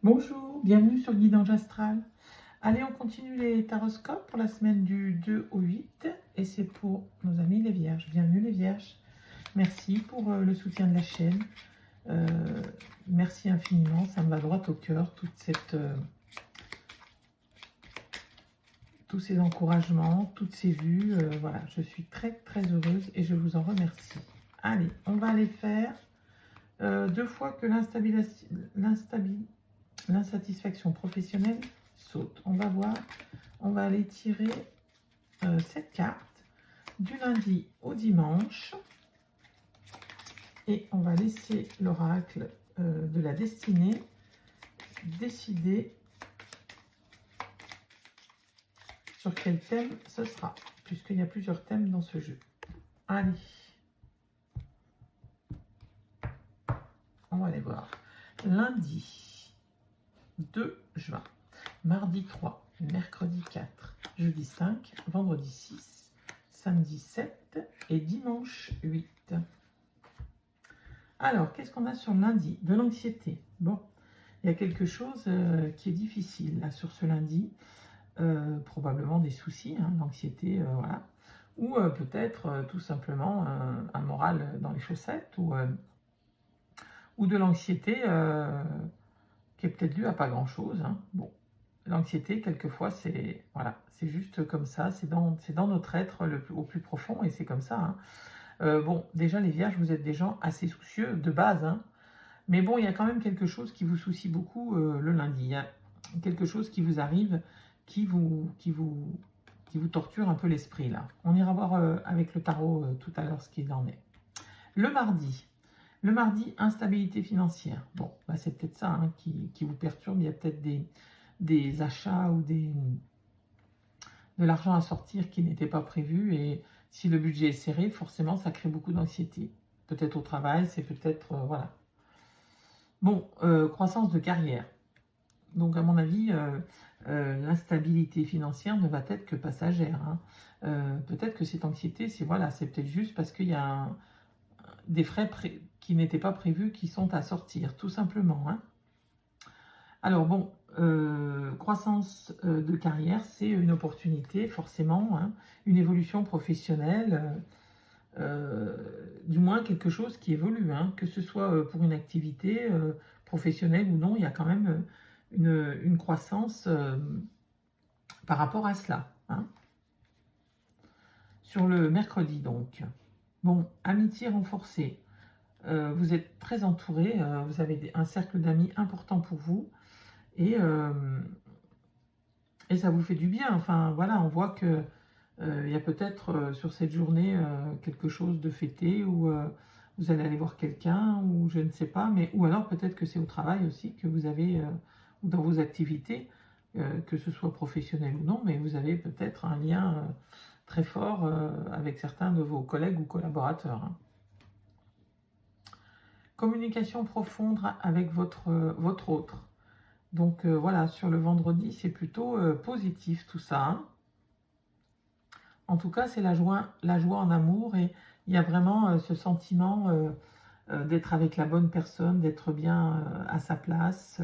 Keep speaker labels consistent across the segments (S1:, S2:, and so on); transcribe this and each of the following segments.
S1: Bonjour, bienvenue sur Guidage Astral. Allez, on continue les taroscopes pour la semaine du 2 au 8 et c'est pour nos amis les Vierges. Bienvenue les Vierges. Merci pour le soutien de la chaîne. Merci infiniment, ça me va droit au cœur, tous ces encouragements, toutes ces vues. Voilà, je suis très très heureuse et je vous en remercie. Allez, on va aller faire 2 fois que l'insatisfaction professionnelle saute. On va voir, on va aller tirer cette carte du lundi au dimanche et on va laisser l'oracle de la destinée décider sur quel thème ce sera, puisqu'il y a plusieurs thèmes dans ce jeu. Allez, on va aller voir. Lundi 2 juin, mardi 3, mercredi 4, jeudi 5, vendredi 6, samedi 7 et dimanche 8. Alors, qu'est-ce qu'on a sur lundi? De l'anxiété. Bon, il y a quelque chose qui est difficile là sur ce lundi. Probablement des soucis, hein, l'anxiété, voilà. Ou peut-être tout simplement un moral dans les chaussettes ou de l'anxiété qui est peut-être due à pas grand-chose. Hein. Bon, l'anxiété, quelquefois, c'est voilà, c'est juste comme ça, c'est dans notre être au plus profond et c'est comme ça. Hein. Bon, déjà les Vierges, vous êtes des gens assez soucieux de base, hein, mais bon, il y a quand même quelque chose qui vous soucie beaucoup le lundi. Il y a quelque chose qui vous arrive, qui vous torture un peu l'esprit là. On ira voir avec le tarot tout à l'heure ce qu'il en est. Le mardi, instabilité financière. Bon, bah, c'est peut-être ça hein, qui vous perturbe. Il y a peut-être des achats ou de l'argent à sortir qui n'était pas prévu. Et si le budget est serré, forcément, ça crée beaucoup d'anxiété. Peut-être au travail, c'est peut-être... voilà. Bon, croissance de carrière. Donc, à mon avis, l'instabilité financière ne va être que passagère. Hein. Peut-être que cette anxiété, c'est peut-être juste parce qu'il y a des frais qui n'étaient pas prévus qui sont à sortir, tout simplement. Hein. Alors bon, croissance de carrière, c'est une opportunité, forcément, hein, une évolution professionnelle, du moins quelque chose qui évolue, hein, que ce soit pour une activité professionnelle ou non, il y a quand même une croissance par rapport à cela. Hein. Sur le mercredi, donc. Bon, amitié renforcée. Vous êtes très entouré, vous avez un cercle d'amis important pour vous et ça vous fait du bien. Enfin, voilà, on voit que il y a peut-être sur cette journée quelque chose de fêté ou vous allez aller voir quelqu'un ou je ne sais pas, mais ou alors peut-être que c'est au travail aussi que vous avez ou dans vos activités, que ce soit professionnel ou non, mais vous avez peut-être un lien très fort avec certains de vos collègues ou collaborateurs. Hein. Communication profonde avec votre autre. Donc voilà, sur le vendredi, c'est plutôt positif tout ça. Hein. En tout cas, c'est la joie en amour et il y a vraiment ce sentiment d'être avec la bonne personne, d'être bien à sa place.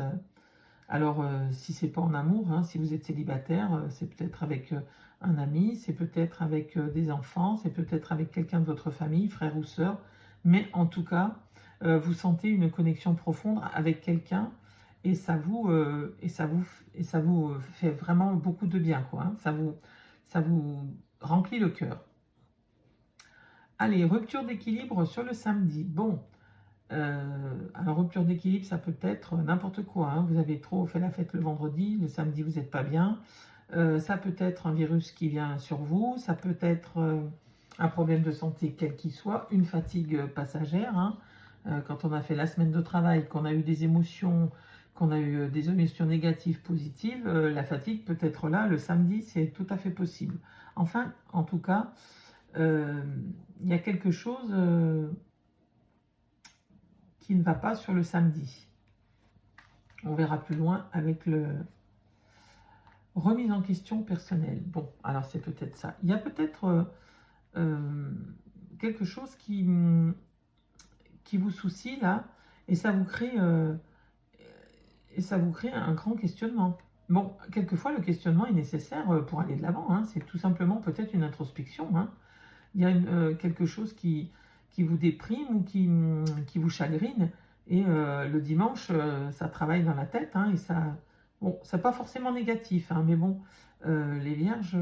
S1: Alors, si c'est pas en amour, hein, si vous êtes célibataire, c'est peut-être avec un ami, c'est peut-être avec des enfants, c'est peut-être avec quelqu'un de votre famille, frère ou sœur. Mais en tout cas, vous sentez une connexion profonde avec quelqu'un et ça vous fait vraiment beaucoup de bien, quoi. Hein. Ça vous remplit le cœur. Allez, rupture d'équilibre sur le samedi. Bon, alors rupture d'équilibre, ça peut être n'importe quoi. Hein. Vous avez trop fait la fête le vendredi, le samedi vous n'êtes pas bien. Ça peut être un virus qui vient sur vous, ça peut être un problème de santé quel qu'il soit, une fatigue passagère. Hein. Quand on a fait la semaine de travail, qu'on a eu des émotions, qu'on a eu des émotions négatives, positives, la fatigue peut être là le samedi, c'est tout à fait possible. Enfin, en tout cas, il y a quelque chose qui ne va pas sur le samedi. On verra plus loin avec le remise en question personnelle. Bon, alors c'est peut-être ça. Il y a peut-être quelque chose qui vous soucie là, et ça vous crée et ça vous crée un grand questionnement. Bon, quelquefois, le questionnement est nécessaire pour aller de l'avant. Hein. C'est tout simplement peut-être une introspection. Hein. Il y a quelque chose qui vous déprime ou qui vous chagrine. Et le dimanche, ça travaille dans la tête. Hein, et ça, bon, c'est pas forcément négatif. Hein, mais bon, les vierges,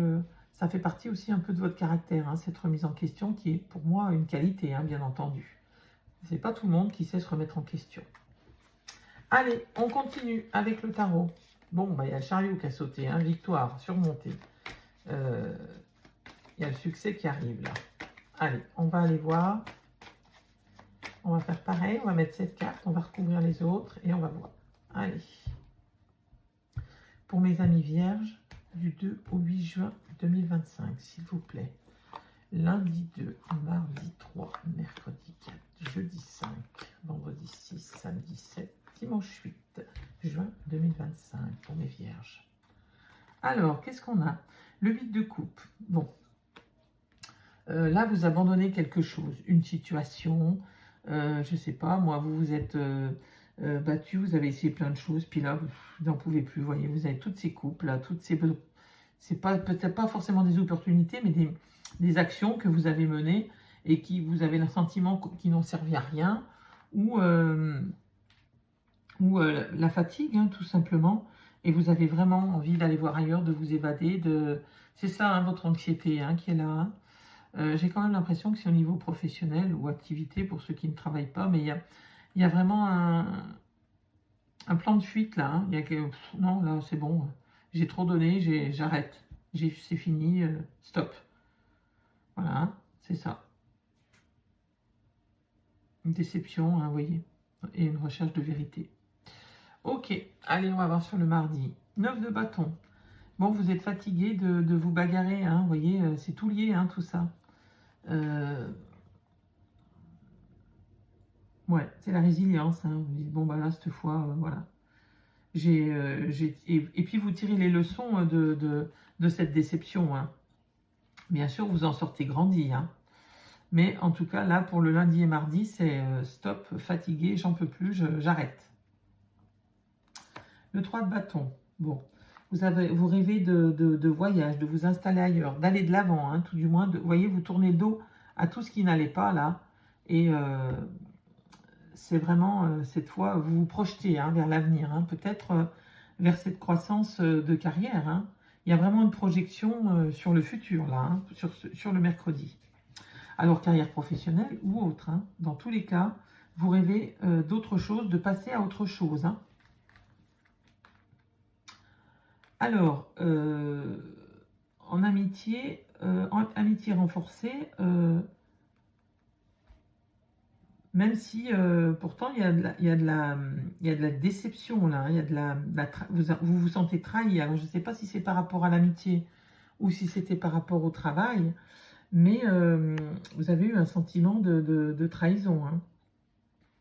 S1: ça fait partie aussi un peu de votre caractère. Hein, cette remise en question qui est pour moi une qualité, hein, bien entendu. C'est pas tout le monde qui sait se remettre en question. Allez, on continue avec le tarot. Bon, bah, il y a le chariot qui a sauté, hein, victoire, surmontée. Il y a le succès qui arrive là. Allez, on va aller voir. On va faire pareil, on va mettre cette carte, on va recouvrir les autres et on va voir. Allez. Pour mes amis vierges, du 2 au 8 juin 2025, s'il vous plaît. Lundi 2, mardi 3, mercredi 4, jeudi 5, vendredi 6, samedi 7, dimanche 8 juin 2025 pour mes vierges. Alors, qu'est-ce qu'on a? Le 8 de coupe. Bon. Là, vous abandonnez quelque chose, une situation, je ne sais pas, moi, vous vous êtes battu, vous avez essayé plein de choses, puis là, vous n'en pouvez plus, vous voyez, vous avez toutes ces coupes, là, toutes ces... C'est peut-être pas forcément des opportunités, mais des actions que vous avez menées et qui vous avez le sentiment qui n'ont servi à rien, ou la fatigue, hein, tout simplement, et vous avez vraiment envie d'aller voir ailleurs, de vous évader, c'est ça, hein, votre anxiété hein, qui est là, hein. J'ai quand même l'impression que c'est au niveau professionnel ou activité pour ceux qui ne travaillent pas, mais il y a vraiment un plan de fuite là. Hein. Non, là c'est bon, j'ai trop donné, j'arrête, c'est fini, stop. Voilà, hein, c'est ça. Une déception, hein, vous voyez, et une recherche de vérité. Ok, allez, on va voir sur le mardi. 9 de bâton. Bon, vous êtes fatigué de vous bagarrer, hein, vous voyez, c'est tout lié, hein, tout ça. Ouais, c'est la résilience. Hein. Vous dites, bon, bah là, cette fois, voilà. Et puis, vous tirez les leçons de cette déception. Hein. Bien sûr, vous en sortez grandi. Hein. Mais en tout cas, là, pour le lundi et mardi, c'est stop, fatigué, j'en peux plus, j'arrête. Le 3 de bâton. Bon, vous rêvez de voyage, de vous installer ailleurs, d'aller de l'avant, hein, tout du moins. Vous voyez, vous tournez le dos à tout ce qui n'allait pas, là. Et c'est vraiment, cette fois, vous vous projetez hein, vers l'avenir, hein, peut-être vers cette croissance de carrière. Hein. Il y a vraiment une projection sur le futur, là, hein, sur le mercredi. Alors, carrière professionnelle ou autre, hein, dans tous les cas, vous rêvez d'autre chose, de passer à autre chose. Hein. Alors, en amitié renforcée, même si pourtant il y a de la déception là, il y a vous vous sentez trahi. Alors je ne sais pas si c'est par rapport à l'amitié ou si c'était par rapport au travail, mais vous avez eu un sentiment de trahison. Hein.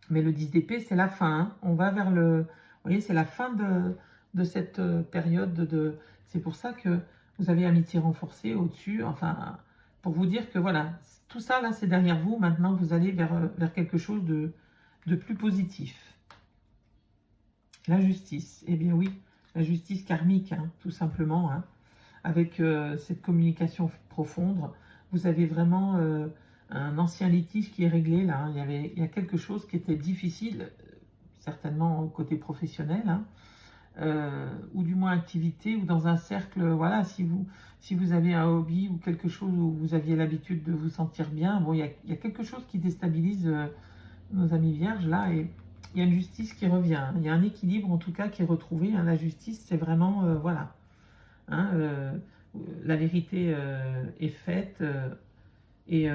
S1: Mais le 10 d'épée, c'est la fin. Hein. On va vers vous voyez, c'est la fin de cette période c'est pour ça que vous avez amitié renforcée au-dessus, enfin, pour vous dire que voilà, tout ça là, c'est derrière vous, maintenant vous allez vers quelque chose de plus positif. La justice, eh bien oui, la justice karmique, hein, tout simplement, hein, avec cette communication profonde, vous avez vraiment un ancien litige qui est réglé là, hein. Il y a quelque chose qui était difficile, certainement au côté professionnel, hein, ou du moins activité, ou dans un cercle, voilà, si vous avez un hobby ou quelque chose où vous aviez l'habitude de vous sentir bien, bon, il y a quelque chose qui déstabilise nos amis vierges là, et il y a une justice qui revient, hein. Il y a un équilibre en tout cas qui est retrouvé, hein. La justice, c'est vraiment, voilà, hein, la vérité est faite, et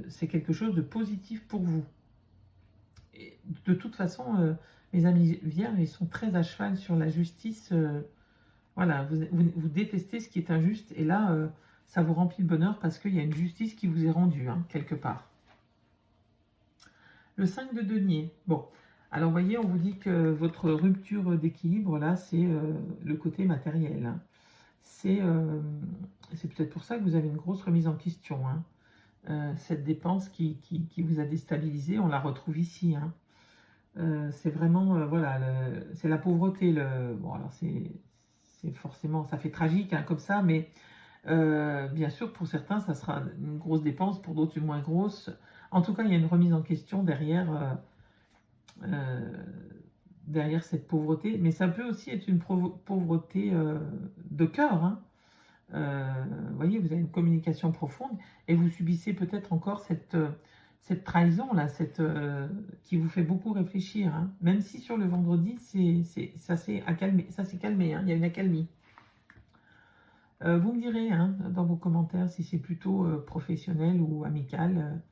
S1: c'est quelque chose de positif pour vous. Et de toute façon, mes amis vierges, ils sont très à cheval sur la justice. Voilà, vous détestez ce qui est injuste. Et là, ça vous remplit le bonheur parce qu'il y a une justice qui vous est rendue, hein, quelque part. Le 5 de denier. Bon, alors vous voyez, on vous dit que votre rupture d'équilibre, là, c'est le côté matériel. Hein. C'est peut-être pour ça que vous avez une grosse remise en question. Hein. Cette dépense qui vous a déstabilisé, on la retrouve ici. Hein. C'est vraiment, voilà, c'est la pauvreté. Bon, alors c'est forcément, ça fait tragique hein, comme ça, mais bien sûr, pour certains, ça sera une grosse dépense, pour d'autres, une moins grosse. En tout cas, il y a une remise en question euh, derrière cette pauvreté, mais ça peut aussi être une pauvreté de cœur. Hein. Vous voyez, vous avez une communication profonde et vous subissez peut-être encore cette trahison là, qui vous fait beaucoup réfléchir. Hein. Même si sur le vendredi, ça s'est calmé, hein, il y a une accalmie. Vous me direz hein, dans vos commentaires si c'est plutôt professionnel ou amical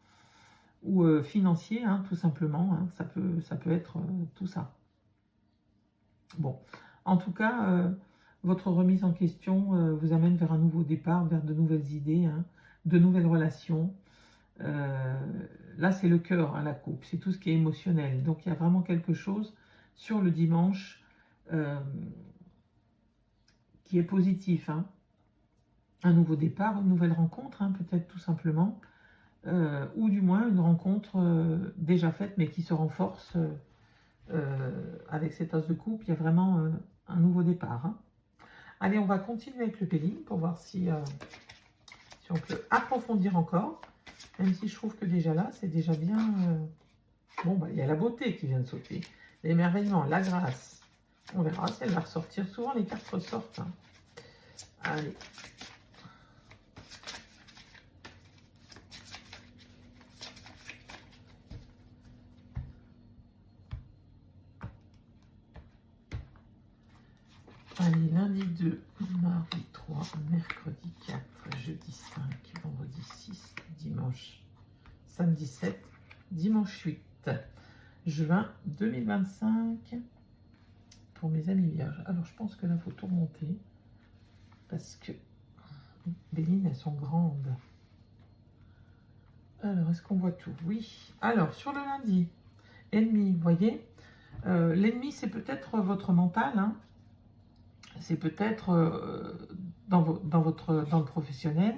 S1: ou financier, hein, tout simplement. Hein, ça peut être tout ça. Bon, en tout cas, votre remise en question vous amène vers un nouveau départ, vers de nouvelles idées, hein, de nouvelles relations. Là, c'est le cœur, hein, la coupe, c'est tout ce qui est émotionnel. Donc, il y a vraiment quelque chose sur le dimanche qui est positif. Hein. Un nouveau départ, une nouvelle rencontre, hein, peut-être tout simplement. Ou du moins une rencontre déjà faite, mais qui se renforce avec cet as de coupe. Il y a vraiment un nouveau départ. Hein. Allez, on va continuer avec le Péline pour voir si on peut approfondir encore. Même si je trouve que déjà là, c'est déjà bien... Bon, bah, il y a la beauté qui vient de sauter. L'émerveillement, la grâce. On verra si elle va ressortir. Souvent, les cartes ressortent. Hein. Allez. Allez, lundi 2, mardi 3, mercredi 4, jeudi 5, vendredi 6, dimanche, samedi 7, dimanche 8, juin 2025 pour mes amis vierges. Alors, je pense que là, il faut tout remonter parce que les lignes, elles sont grandes. Alors, est-ce qu'on voit tout? Oui. Alors, sur le lundi, ennemi, vous voyez, l'ennemi, c'est peut-être votre mental, hein. C'est peut-être dans le professionnel,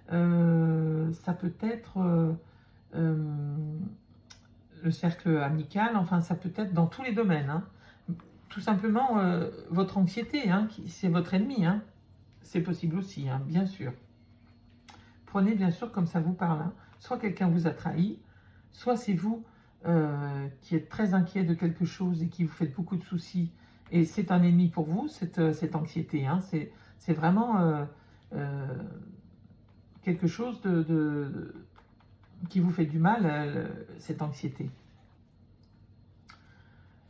S1: ça peut être le cercle amical, enfin ça peut être dans tous les domaines. Hein. Tout simplement, votre anxiété, hein, c'est votre ennemi. Hein. C'est possible aussi, hein, bien sûr. Prenez bien sûr comme ça vous parle. Hein. Soit quelqu'un vous a trahi, soit c'est vous qui êtes très inquiet de quelque chose et qui vous faites beaucoup de soucis. Et c'est un ennemi pour vous, cette anxiété. Hein. C'est vraiment quelque chose qui vous fait du mal, cette anxiété.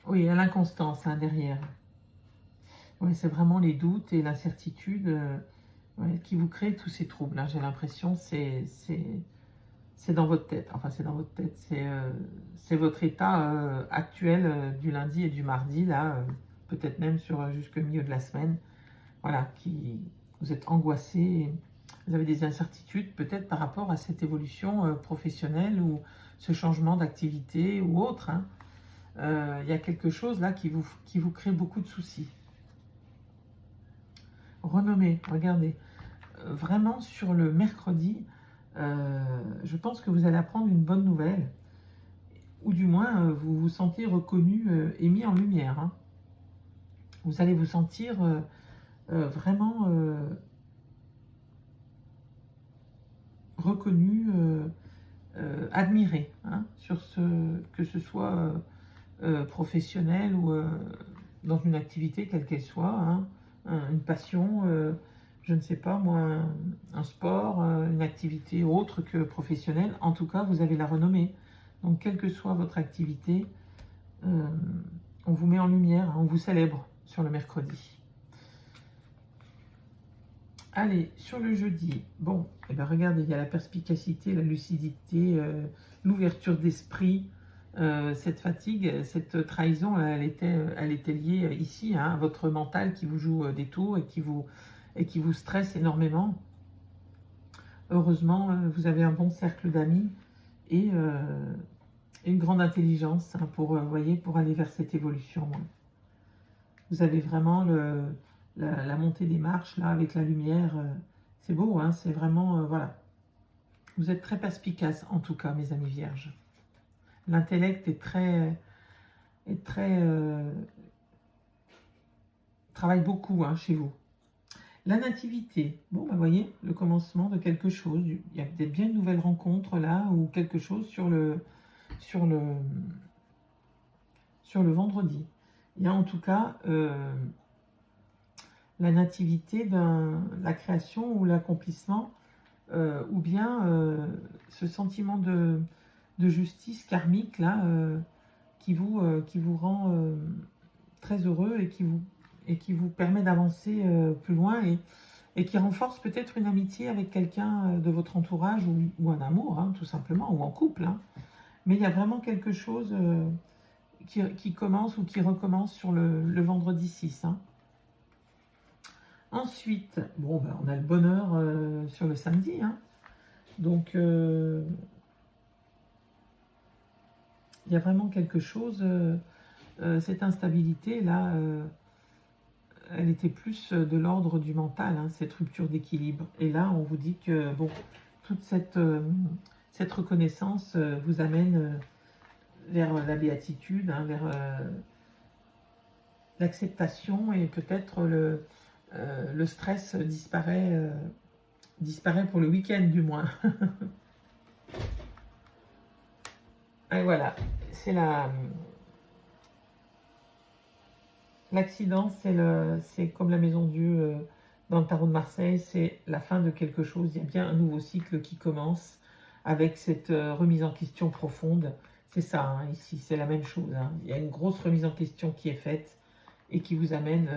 S1: Oui, il y a l'inconstance hein, derrière. Oui, c'est vraiment les doutes et l'incertitude qui vous créent tous ces troubles. Hein. J'ai l'impression c'est dans votre tête. Enfin, c'est dans votre tête. C'est votre état actuel du lundi et du mardi, là, peut-être même jusqu'au milieu de la semaine. Voilà, vous êtes angoissé, vous avez des incertitudes peut-être par rapport à cette évolution professionnelle ou ce changement d'activité ou autre. Hein. Il y a quelque chose là qui vous crée beaucoup de soucis. Renommez, regardez. Vraiment sur le mercredi, je pense que vous allez apprendre une bonne nouvelle. Ou du moins, vous vous sentez reconnu et mis en lumière. Hein. Vous allez vous sentir vraiment reconnu, admiré, hein, que ce soit professionnel ou dans une activité quelle qu'elle soit, hein, une passion, je ne sais pas moi, un sport, une activité autre que professionnelle. En tout cas, vous avez la renommée. Donc, quelle que soit votre activité, on vous met en lumière, hein, on vous célèbre sur le mercredi. Allez, sur le jeudi, bon, eh bien, regardez, il y a la perspicacité, la lucidité, l'ouverture d'esprit, cette fatigue, cette trahison, elle était liée ici hein, à votre mental qui vous joue des tours et qui vous stresse énormément. Heureusement, vous avez un bon cercle d'amis et une grande intelligence hein, pour aller vers cette évolution. Hein. Vous avez vraiment la montée des marches là avec la lumière. C'est beau, hein, c'est vraiment... voilà. Vous êtes très perspicace en tout cas, mes amis vierges. L'intellect est très est très... travaille beaucoup hein, chez vous. La nativité, bon, vous voyez, le commencement de quelque chose. Il y a peut-être bien une nouvelle rencontre là, ou quelque chose sur le vendredi. Il y a en tout cas la nativité la création ou l'accomplissement, ou bien ce sentiment de justice karmique là, qui vous rend très heureux et qui vous permet d'avancer plus loin et qui renforce peut-être une amitié avec quelqu'un de votre entourage ou un amour, hein, tout simplement, ou en couple. Hein. Mais il y a vraiment quelque chose qui commence ou qui recommence sur le vendredi 6. Hein. Ensuite, bon, ben, on a le bonheur sur le samedi. Hein. Donc, il y a vraiment quelque chose, cette instabilité-là, elle était plus de l'ordre du mental, hein, cette rupture d'équilibre. Et là, on vous dit que, bon, toute cette reconnaissance vous amène vers la béatitude, hein, vers l'acceptation et peut-être le stress disparaît pour le week-end du moins. Et voilà, c'est l'accident, c'est comme la maison Dieu dans le tarot de Marseille, c'est la fin de quelque chose. Il y a bien un nouveau cycle qui commence avec cette remise en question profonde. C'est ça, hein, ici, c'est la même chose. Hein. Il y a une grosse remise en question qui est faite et qui vous amène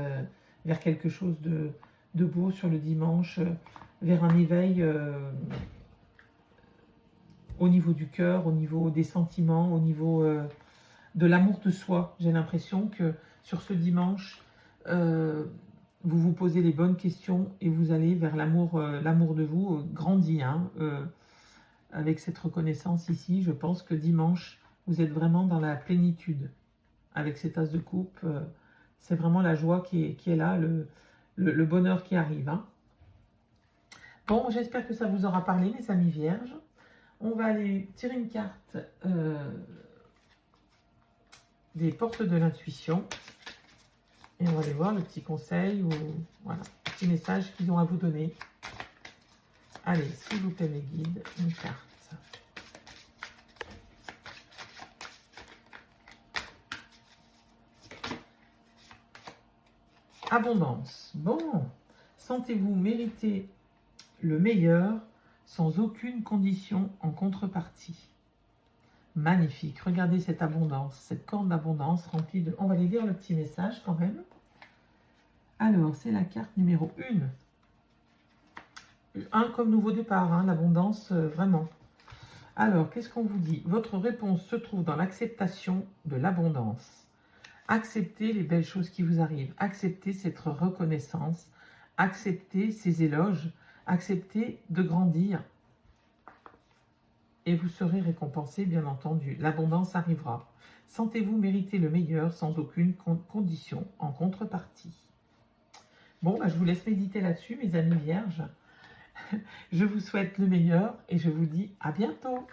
S1: vers quelque chose de beau sur le dimanche, vers un éveil au niveau du cœur, au niveau des sentiments, au niveau de l'amour de soi. J'ai l'impression que sur ce dimanche, vous vous posez les bonnes questions et vous allez vers l'amour de vous grandi. Hein, avec cette reconnaissance ici, je pense que dimanche, vous êtes vraiment dans la plénitude. Avec cet as de coupe, c'est vraiment la joie qui est là, le bonheur qui arrive. Hein. Bon, j'espère que ça vous aura parlé, les amis vierges. On va aller tirer une carte des portes de l'intuition. Et on va aller voir le petit conseil ou voilà, le petit message qu'ils ont à vous donner. Allez, s'il vous plaît, mes guides, une carte. Abondance. Bon, sentez-vous mériter le meilleur sans aucune condition en contrepartie. Magnifique. Regardez cette abondance, cette corne d'abondance remplie de... On va aller lire le petit message quand même. Alors, c'est la carte numéro 1. 1 comme nouveau départ, hein, l'abondance, vraiment. Alors, qu'est-ce qu'on vous dit? Votre réponse se trouve dans l'acceptation de l'abondance. Acceptez les belles choses qui vous arrivent. Acceptez cette reconnaissance. Acceptez ces éloges. Acceptez de grandir. Et vous serez récompensé, bien entendu. L'abondance arrivera. Sentez-vous mériter le meilleur sans aucune condition en contrepartie. Bon, bah, je vous laisse méditer là-dessus, mes amis vierges. Je vous souhaite le meilleur et je vous dis à bientôt.